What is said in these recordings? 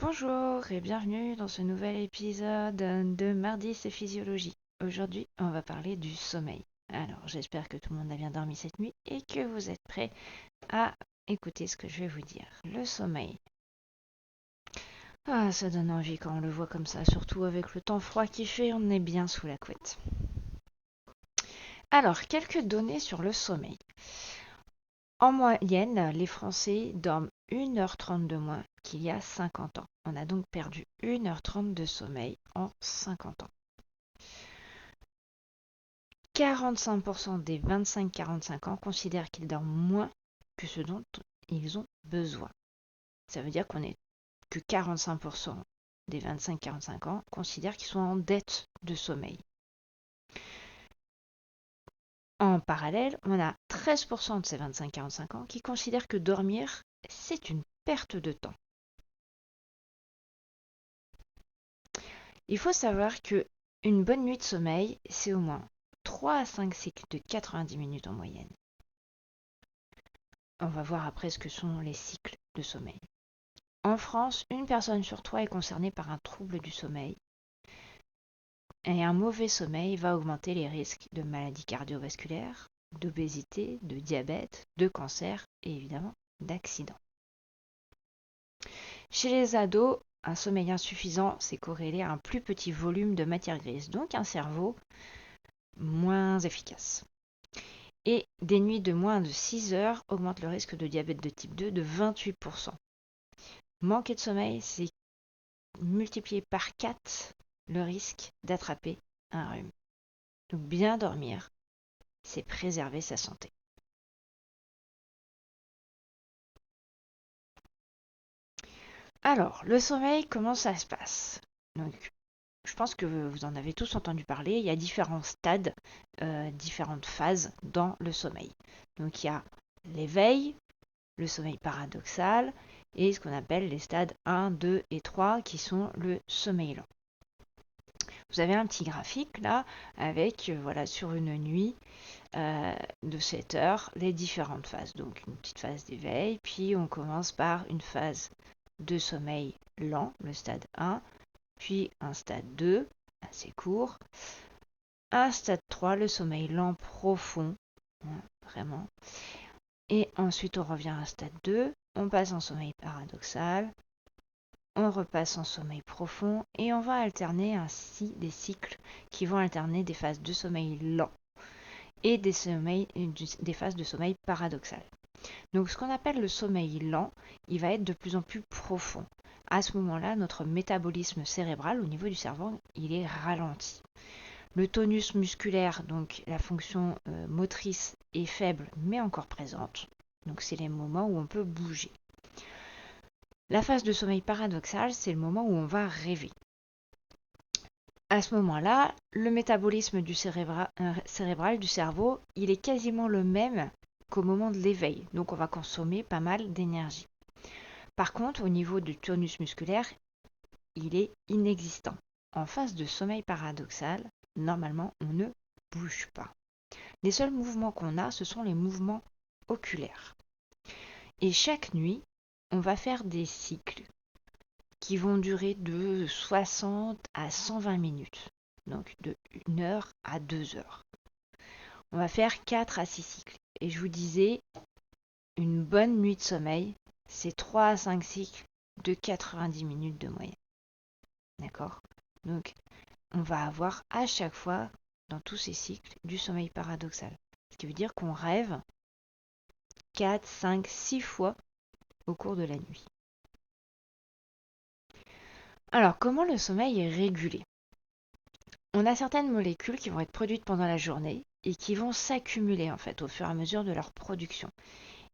Bonjour et bienvenue dans ce nouvel épisode de Mardi c'est Physiologie. Aujourd'hui, on va parler du sommeil. Alors, j'espère que tout le monde a bien dormi cette nuit et que vous êtes prêts à écouter ce que je vais vous dire. Le sommeil. Ah, ça donne envie quand on le voit comme ça, surtout avec le temps froid qu'il fait, on est bien sous la couette. Alors, quelques données sur le sommeil. En moyenne, les Français dorment 1h30 de moins qu'il y a 50 ans. On a donc perdu 1h30 de sommeil en 50 ans. 45% des 25-45 ans considèrent qu'ils dorment moins que ce dont ils ont besoin. Ça veut dire que 45% des 25-45 ans considèrent qu'ils sont en dette de sommeil. En parallèle, on a 13% de ces 25-45 ans qui considèrent que dormir, c'est une perte de temps. Il faut savoir que une bonne nuit de sommeil, c'est au moins 3 à 5 cycles de 90 minutes en moyenne. On va voir après ce que sont les cycles de sommeil. En France, une personne sur trois est concernée par un trouble du sommeil. Et un mauvais sommeil va augmenter les risques de maladies cardiovasculaires, d'obésité, de diabète, de cancer et évidemment d'accidents. Chez les ados, un sommeil insuffisant, c'est corrélé à un plus petit volume de matière grise, donc un cerveau moins efficace. Et des nuits de moins de 6 heures augmentent le risque de diabète de type 2 de 28%. Manquer de sommeil, c'est multiplier par 4 le risque d'attraper un rhume. Donc bien dormir, c'est préserver sa santé. Alors, le sommeil, comment ça se passe? Donc, je pense que vous en avez tous entendu parler. Il y a différents stades, différentes phases dans le sommeil. Donc, il y a l'éveil, le sommeil paradoxal et ce qu'on appelle les stades 1, 2 et 3 qui sont le sommeil lent. Vous avez un petit graphique là avec voilà sur une nuit de 7 heures les différentes phases. Donc une petite phase d'éveil, puis on commence par une phase de sommeil lent, le stade 1, puis un stade 2, assez court, un stade 3, le sommeil lent profond, vraiment. Et ensuite on revient à un stade 2, on passe en sommeil paradoxal, on repasse en sommeil profond et on va alterner ainsi des cycles qui vont alterner des phases de sommeil lent et des phases de sommeil paradoxal. Donc ce qu'on appelle le sommeil lent, il va être de plus en plus profond. À ce moment-là, notre métabolisme cérébral au niveau du cerveau, il est ralenti. Le tonus musculaire, donc la fonction motrice, est faible mais encore présente. Donc c'est les moments où on peut bouger. La phase de sommeil paradoxal, c'est le moment où on va rêver. À ce moment-là, le métabolisme cérébral du cerveau, il est quasiment le même qu'au moment de l'éveil. Donc on va consommer pas mal d'énergie. Par contre, au niveau du tonus musculaire, il est inexistant. En phase de sommeil paradoxal, normalement, on ne bouge pas. Les seuls mouvements qu'on a, ce sont les mouvements oculaires. Et chaque nuit, on va faire des cycles qui vont durer de 60 à 120 minutes. Donc de 1 heure à 2 heures. On va faire 4 à 6 cycles. Et je vous disais, une bonne nuit de sommeil, c'est 3 à 5 cycles de 90 minutes de moyenne. D'accord? Donc, on va avoir à chaque fois, dans tous ces cycles, du sommeil paradoxal. Ce qui veut dire qu'on rêve 4, 5, 6 fois au cours de la nuit. Alors, comment le sommeil est régulé? On a certaines molécules qui vont être produites pendant la journée et qui vont s'accumuler en fait au fur et à mesure de leur production.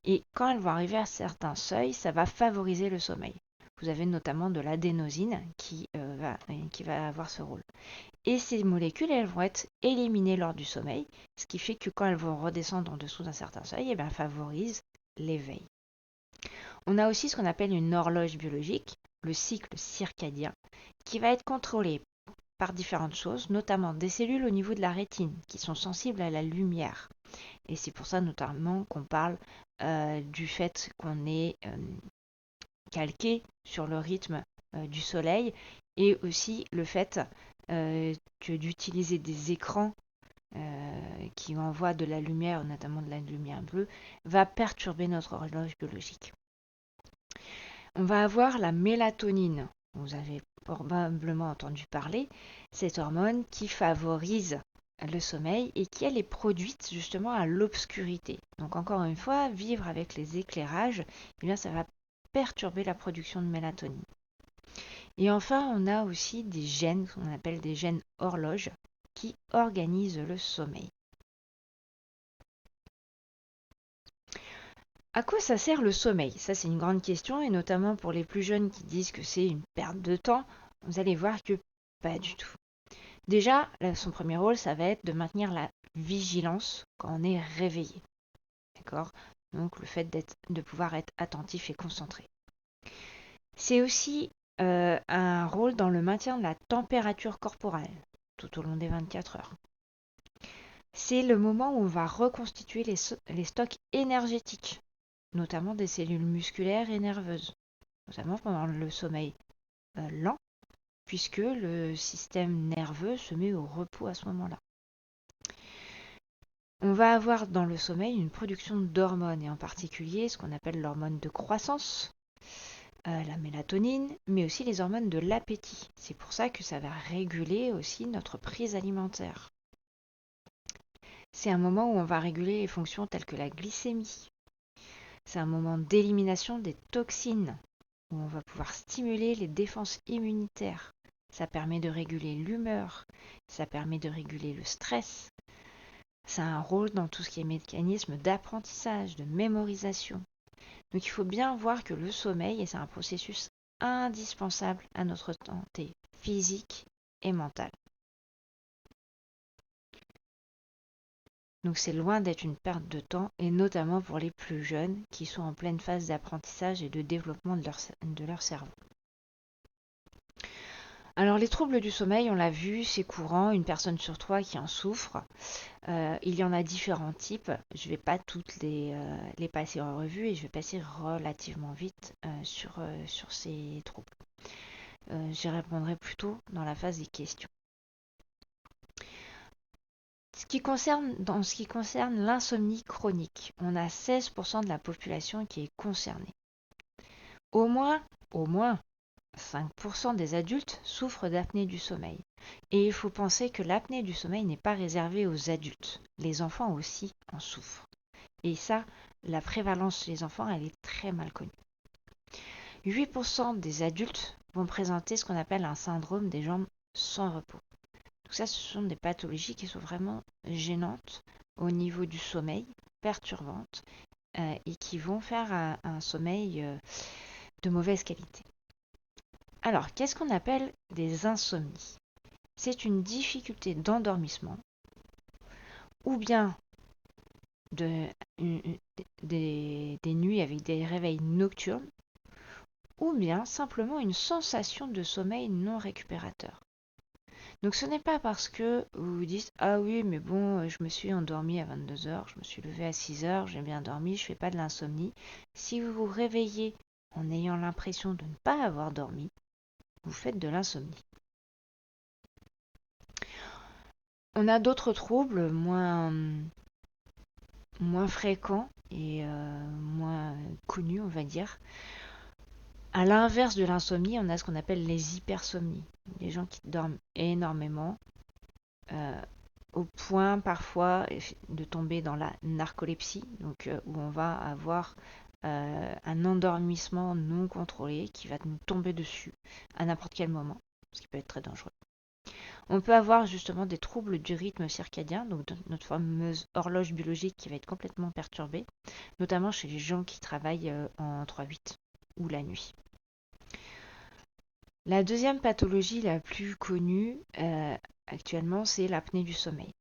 Et quand elles vont arriver à certains seuils, ça va favoriser le sommeil. Vous avez notamment de l'adénosine qui va avoir ce rôle. Et ces molécules, elles vont être éliminées lors du sommeil, ce qui fait que quand elles vont redescendre en dessous d'un certain seuil, favorisent l'éveil. On a aussi ce qu'on appelle une horloge biologique, le cycle circadien, qui va être contrôlé par différentes choses, notamment des cellules au niveau de la rétine, qui sont sensibles à la lumière. Et c'est pour ça notamment qu'on parle du fait qu'on est calqué sur le rythme du soleil, et aussi le fait d'utiliser des écrans qui envoient de la lumière, notamment de la lumière bleue, va perturber notre horloge biologique. On va avoir la mélatonine. Vous avez probablement entendu parler, cette hormone qui favorise le sommeil et qui elle est produite justement à l'obscurité. Donc encore une fois, vivre avec les éclairages, eh bien ça va perturber la production de mélatonine. Et enfin, on a aussi des gènes, qu'on appelle des gènes horloges, qui organisent le sommeil. À quoi ça sert le sommeil? Ça, c'est une grande question, et notamment pour les plus jeunes qui disent que c'est une perte de temps, vous allez voir que pas du tout. Déjà, son premier rôle, ça va être de maintenir la vigilance quand on est réveillé. D'accord? Donc le fait de pouvoir être attentif et concentré. C'est aussi un rôle dans le maintien de la température corporelle tout au long des 24 heures. C'est le moment où on va reconstituer les stocks énergétiques, notamment des cellules musculaires et nerveuses, notamment pendant le sommeil lent, puisque le système nerveux se met au repos à ce moment-là. On va avoir dans le sommeil une production d'hormones, et en particulier ce qu'on appelle l'hormone de croissance, la mélatonine, mais aussi les hormones de l'appétit. C'est pour ça que ça va réguler aussi notre prise alimentaire. C'est un moment où on va réguler les fonctions telles que la glycémie. C'est un moment d'élimination des toxines, où on va pouvoir stimuler les défenses immunitaires. Ça permet de réguler l'humeur, ça permet de réguler le stress. Ça a un rôle dans tout ce qui est mécanisme d'apprentissage, de mémorisation. Donc il faut bien voir que le sommeil, c'est un processus indispensable à notre santé physique et mentale. Donc c'est loin d'être une perte de temps, et notamment pour les plus jeunes qui sont en pleine phase d'apprentissage et de développement de leur cerveau. Alors les troubles du sommeil, on l'a vu, c'est courant, une personne sur trois qui en souffre. Il y en a différents types. Je ne vais pas toutes les passer en revue, et je vais passer relativement vite sur ces troubles. J'y répondrai plutôt dans la phase des questions. Dans ce qui concerne l'insomnie chronique, on a 16% de la population qui est concernée. Au moins 5% des adultes souffrent d'apnée du sommeil. Et il faut penser que l'apnée du sommeil n'est pas réservée aux adultes. Les enfants aussi en souffrent. Et ça, la prévalence chez les enfants, elle est très mal connue. 8% des adultes vont présenter ce qu'on appelle un syndrome des jambes sans repos. Donc ça, ce sont des pathologies qui sont vraiment gênantes au niveau du sommeil, perturbantes, et qui vont faire un sommeil de mauvaise qualité. Alors, qu'est-ce qu'on appelle des insomnies? C'est une difficulté d'endormissement, ou bien des nuits avec des réveils nocturnes, ou bien simplement une sensation de sommeil non récupérateur. Donc ce n'est pas parce que vous vous dites ah oui mais bon je me suis endormi à 22 heures, je me suis levé à 6 heures, j'ai bien dormi, je ne fais pas de l'insomnie. Si vous vous réveillez en ayant l'impression de ne pas avoir dormi, vous faites de l'insomnie. On a d'autres troubles moins fréquents et moins connus, on va dire. À l'inverse de l'insomnie, on a ce qu'on appelle les hypersomnies. Des gens qui dorment énormément, euh, au point parfois de tomber dans la narcolepsie, donc où on va avoir un endormissement non contrôlé qui va nous tomber dessus à n'importe quel moment, ce qui peut être très dangereux. On peut avoir justement des troubles du rythme circadien, donc notre fameuse horloge biologique qui va être complètement perturbée, notamment chez les gens qui travaillent en 3-8 ou la nuit. La deuxième pathologie la plus connue actuellement, c'est l'apnée du sommeil.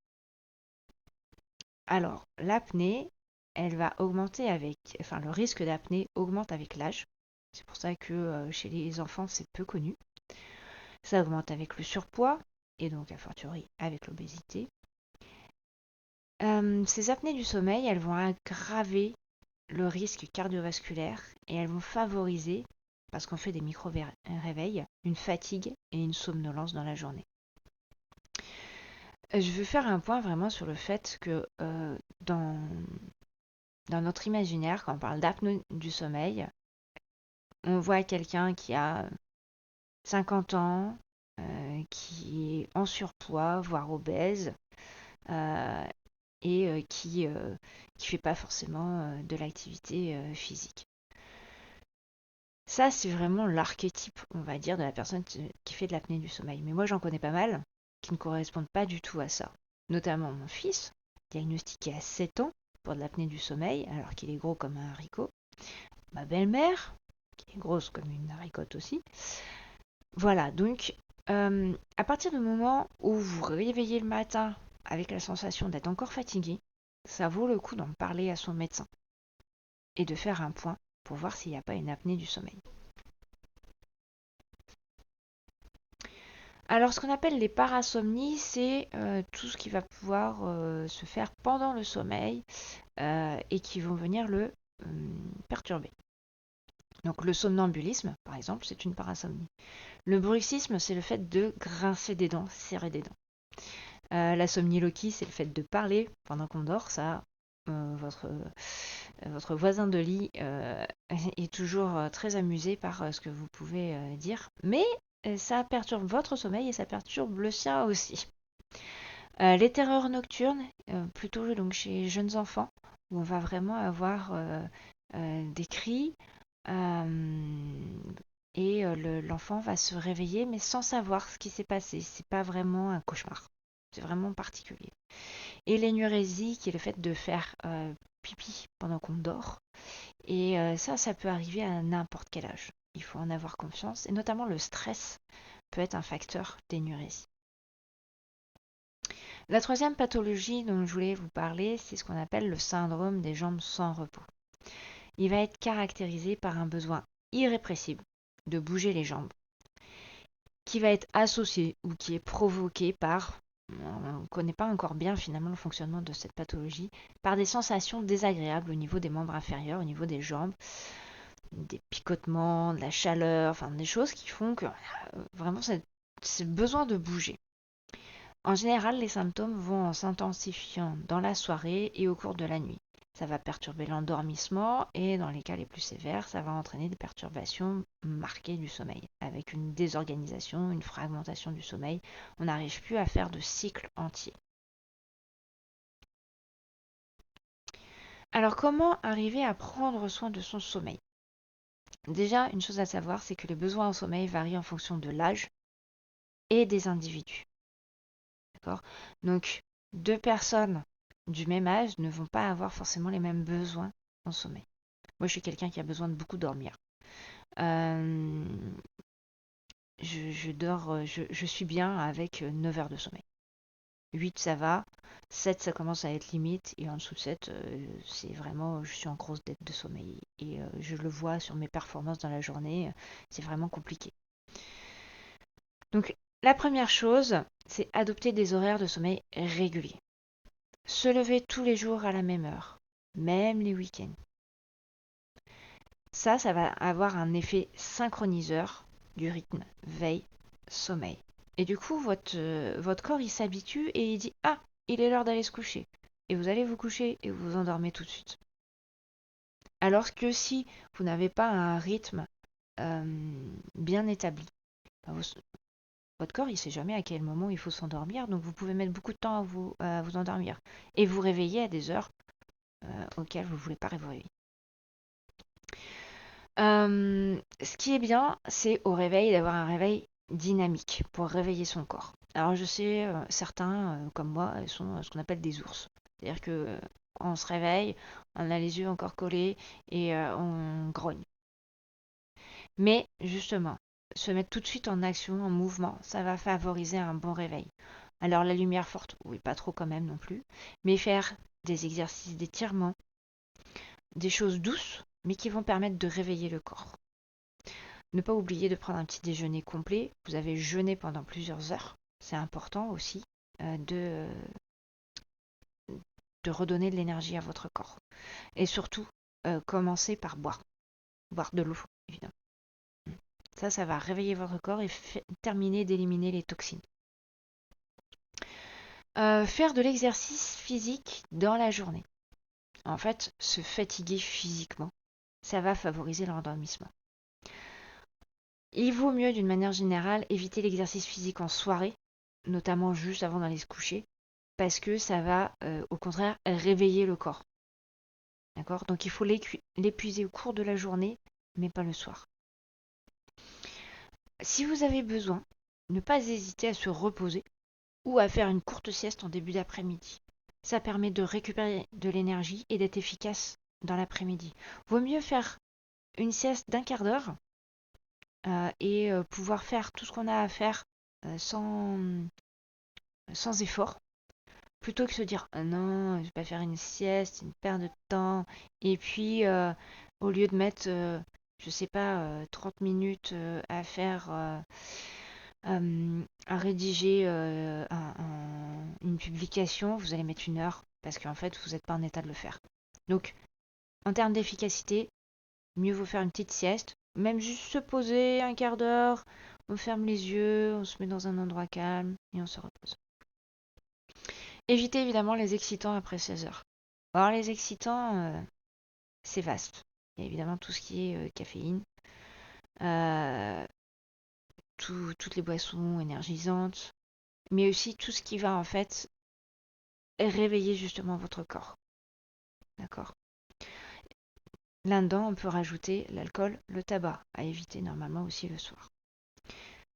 Alors, l'apnée, elle va augmenter le risque d'apnée augmente avec l'âge. C'est pour ça que chez les enfants, c'est peu connu. Ça augmente avec le surpoids, et donc a fortiori avec l'obésité. Ces apnées du sommeil, elles vont aggraver le risque cardiovasculaire, et elles vont favoriser parce qu'on fait des micro-réveils, une fatigue et une somnolence dans la journée. Je veux faire un point vraiment sur le fait que dans notre imaginaire, quand on parle d'apnée du sommeil, on voit quelqu'un qui a 50 ans, qui est en surpoids, voire obèse, euh, et qui fait pas forcément de l'activité physique. Ça, c'est vraiment l'archétype, on va dire, de la personne qui fait de l'apnée du sommeil. Mais moi, j'en connais pas mal qui ne correspondent pas du tout à ça. Notamment mon fils, diagnostiqué à 7 ans pour de l'apnée du sommeil, alors qu'il est gros comme un haricot. Ma belle-mère, qui est grosse comme une haricote aussi. Voilà, donc à partir du moment où vous vous réveillez le matin avec la sensation d'être encore fatigué, ça vaut le coup d'en parler à son médecin et de faire un point pour voir s'il n'y a pas une apnée du sommeil. Alors, ce qu'on appelle les parasomnies, c'est tout ce qui va pouvoir se faire pendant le sommeil et qui vont venir le perturber. Donc, le somnambulisme, par exemple, c'est une parasomnie. Le bruxisme, c'est le fait de grincer des dents, serrer des dents. La somniloquie, c'est le fait de parler pendant qu'on dort. Ça, votre voisin de lit est toujours très amusé par ce que vous pouvez dire. Mais ça perturbe votre sommeil et ça perturbe le sien aussi. Les terreurs nocturnes, plutôt donc chez les jeunes enfants, où on va vraiment avoir des cris et l'enfant va se réveiller mais sans savoir ce qui s'est passé. C'est pas vraiment un cauchemar. C'est vraiment particulier. Et l'énurésie, qui est le fait de faire pipi pendant qu'on dort. Et ça peut arriver à n'importe quel âge. Il faut en avoir confiance. Et notamment le stress peut être un facteur d'énurésie. La troisième pathologie dont je voulais vous parler, c'est ce qu'on appelle le syndrome des jambes sans repos. Il va être caractérisé par un besoin irrépressible de bouger les jambes, qui va être associé ou qui est provoqué par, on ne connaît pas encore bien finalement le fonctionnement de cette pathologie, par des sensations désagréables au niveau des membres inférieurs, au niveau des jambes, des picotements, de la chaleur, enfin des choses qui font que vraiment c'est besoin de bouger. En général, les symptômes vont en s'intensifiant dans la soirée et au cours de la nuit. Ça va perturber l'endormissement et dans les cas les plus sévères, ça va entraîner des perturbations marquées du sommeil, avec une désorganisation, une fragmentation du sommeil. On n'arrive plus à faire de cycle entier. Alors comment arriver à prendre soin de son sommeil? Déjà, une chose à savoir, c'est que les besoins en sommeil varient en fonction de l'âge et des individus. D'accord? Donc, deux personnes du même âge ne vont pas avoir forcément les mêmes besoins en sommeil. Moi, je suis quelqu'un qui a besoin de beaucoup dormir. Euh, je dors, je suis bien avec 9 heures de sommeil. 8, ça va. 7, ça commence à être limite. Et en dessous de 7, c'est vraiment, je suis en grosse dette de sommeil. Et je le vois sur mes performances dans la journée, c'est vraiment compliqué. Donc, la première chose, c'est adopter des horaires de sommeil réguliers. Se lever tous les jours à la même heure, même les week-ends. Ça va avoir un effet synchroniseur du rythme veille-sommeil. Et du coup, votre corps, il s'habitue et il dit « Ah, il est l'heure d'aller se coucher ». Et vous allez vous coucher et vous vous endormez tout de suite. Alors que si vous n'avez pas un rythme bien établi, votre corps, il ne sait jamais à quel moment il faut s'endormir, donc vous pouvez mettre beaucoup de temps à vous endormir. Et vous réveiller à des heures auxquelles vous ne voulez pas vous réveiller. Ce qui est bien, c'est au réveil d'avoir un réveil dynamique pour réveiller son corps. Alors je sais, certains, comme moi, sont ce qu'on appelle des ours. C'est-à-dire que quand on se réveille, on a les yeux encore collés et on grogne. Mais justement, se mettre tout de suite en action, en mouvement, ça va favoriser un bon réveil. Alors la lumière forte, oui, pas trop quand même non plus, mais faire des exercices d'étirement, des choses douces, mais qui vont permettre de réveiller le corps. Ne pas oublier de prendre un petit déjeuner complet. Vous avez jeûné pendant plusieurs heures. C'est important aussi de redonner de l'énergie à votre corps. Et surtout, commencer par boire. Boire de l'eau, évidemment. Ça va réveiller votre corps et terminer d'éliminer les toxines. Faire de l'exercice physique dans la journée. En fait, se fatiguer physiquement, ça va favoriser l'endormissement. Il vaut mieux, d'une manière générale, éviter l'exercice physique en soirée, notamment juste avant d'aller se coucher, parce que ça va, au contraire, réveiller le corps. D'accord? Donc il faut l'épuiser au cours de la journée, mais pas le soir. Si vous avez besoin, ne pas hésiter à se reposer ou à faire une courte sieste en début d'après-midi. Ça permet de récupérer de l'énergie et d'être efficace dans l'après-midi. Vaut mieux faire une sieste d'un quart d'heure et pouvoir faire tout ce qu'on a à faire sans effort, plutôt que se dire ah non, je vais pas faire une sieste, c'est une perte de temps. Et puis, au lieu de mettre, je sais pas, 30 minutes à faire, à rédiger une publication, vous allez mettre 1 heure parce qu'en fait, vous n'êtes pas en état de le faire. Donc, en termes d'efficacité, mieux vaut faire une petite sieste, même juste se poser un quart d'heure, on ferme les yeux, on se met dans un endroit calme et on se repose. Évitez évidemment les excitants après 16 heures. Alors les excitants, c'est vaste. Il y a évidemment tout ce qui est caféine, euh, toutes les boissons énergisantes, mais aussi tout ce qui va en fait réveiller justement votre corps. D'accord. Là-dedans, on peut rajouter l'alcool, le tabac, à éviter normalement aussi le soir.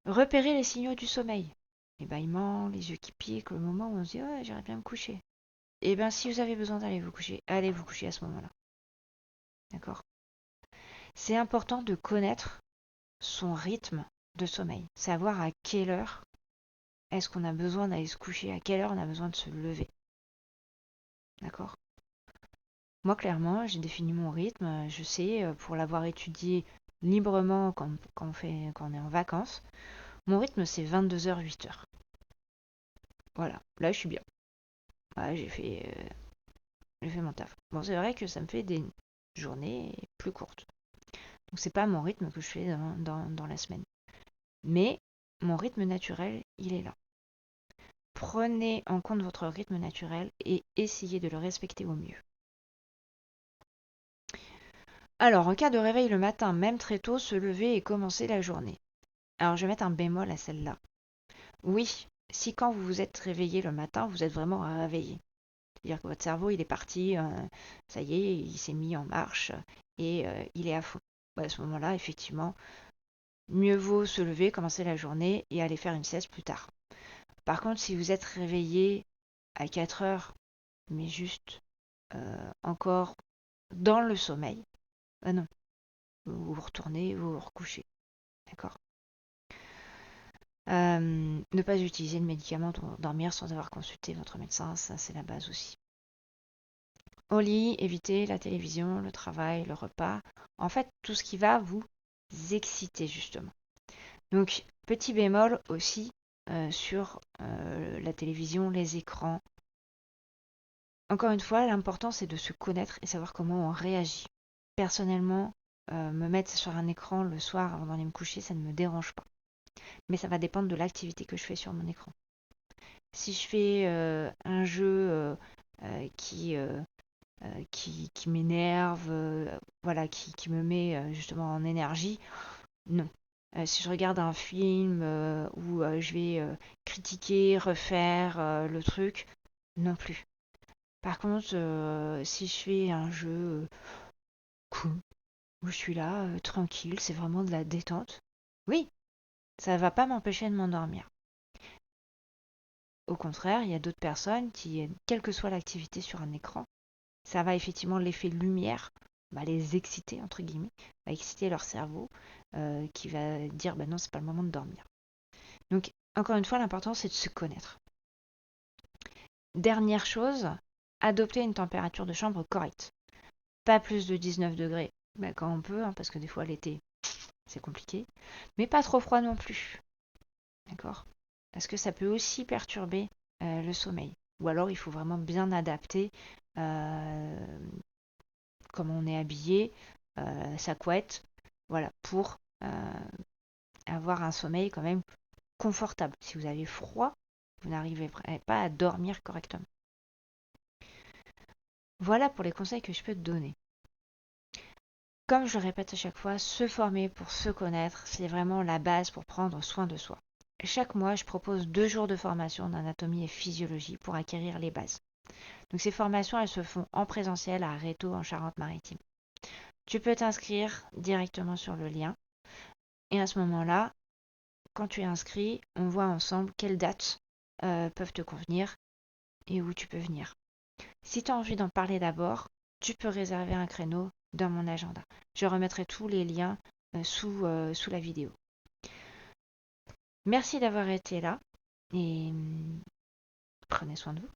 Repérez les signaux du sommeil. Les bâillements, les yeux qui piquent, le moment où on se dit ouais, j'aimerais bien me coucher. Et bien si vous avez besoin d'aller vous coucher, allez vous coucher à ce moment-là. D'accord. C'est important de connaître son rythme de sommeil, savoir à quelle heure est-ce qu'on a besoin d'aller se coucher, à quelle heure on a besoin de se lever. D'accord. Moi, clairement, j'ai défini mon rythme. Je sais, pour l'avoir étudié librement quand on est en vacances, mon rythme, c'est 22h, 8h. Voilà, là, je suis bien. Ouais, j'ai fait mon taf. Bon, c'est vrai que ça me fait des journées plus courtes. Donc, c'est pas mon rythme que je fais dans la semaine. Mais mon rythme naturel, il est là. Prenez en compte votre rythme naturel et essayez de le respecter au mieux. Alors, en cas de réveil le matin, même très tôt, se lever et commencer la journée. Alors, je vais mettre un bémol à celle-là. Oui, si quand vous vous êtes réveillé le matin, vous êtes vraiment réveillé. C'est-à-dire que votre cerveau, il est parti, ça y est, il s'est mis en marche et il est à fond. Ouais, à ce moment-là, effectivement, mieux vaut se lever, commencer la journée et aller faire une sieste plus tard. Par contre, si vous êtes réveillé à 4 heures, mais juste encore dans le sommeil, ah non, vous vous retournez, vous vous recouchez. D'accord. Ne pas utiliser le médicament pour dormir sans avoir consulté votre médecin, ça c'est la base aussi. Au lit, évitez la télévision, le travail, le repas. En fait, tout ce qui va vous exciter justement. Donc, petit bémol aussi sur la télévision, les écrans. Encore une fois, l'important c'est de se connaître et savoir comment on réagit. Personnellement, me mettre sur un écran le soir avant d'aller me coucher, ça ne me dérange pas. Mais ça va dépendre de l'activité que je fais sur mon écran. Si je fais un jeu qui m'énerve, voilà, qui me met justement en énergie, non. Si je regarde un film où je vais critiquer, refaire le truc, non plus. Par contre, si je fais un jeu cool, où je suis là, tranquille, c'est vraiment de la détente, oui, ça va pas m'empêcher de m'endormir. Au contraire, il y a d'autres personnes qui, quelle que soit l'activité sur un écran, ça va effectivement l'effet lumière, va les exciter, entre guillemets, va exciter leur cerveau, qui va dire bah non, c'est pas le moment de dormir. Donc, encore une fois, l'important c'est de se connaître. Dernière chose, adopter une température de chambre correcte. Pas plus de 19 degrés, bah, quand on peut, hein, parce que des fois l'été, c'est compliqué, mais pas trop froid non plus. D'accord. Parce que ça peut aussi perturber le sommeil. Ou alors il faut vraiment bien adapter euh, comment on est habillé, sa couette, voilà, pour avoir un sommeil quand même confortable. Si vous avez froid, vous n'arrivez pas à dormir correctement. Voilà pour les conseils que je peux te donner. Comme je le répète à chaque fois, se former pour se connaître, c'est vraiment la base pour prendre soin de soi. Chaque mois, je propose 2 jours de formation d'anatomie et physiologie pour acquérir les bases. Donc ces formations, elles se font en présentiel à Rétaux en Charente-Maritime. Tu peux t'inscrire directement sur le lien et à ce moment-là, quand tu es inscrit, on voit ensemble quelles dates peuvent te convenir et où tu peux venir. Si tu as envie d'en parler d'abord, tu peux réserver un créneau dans mon agenda. Je remettrai tous les liens sous la vidéo. Merci d'avoir été là et prenez soin de vous.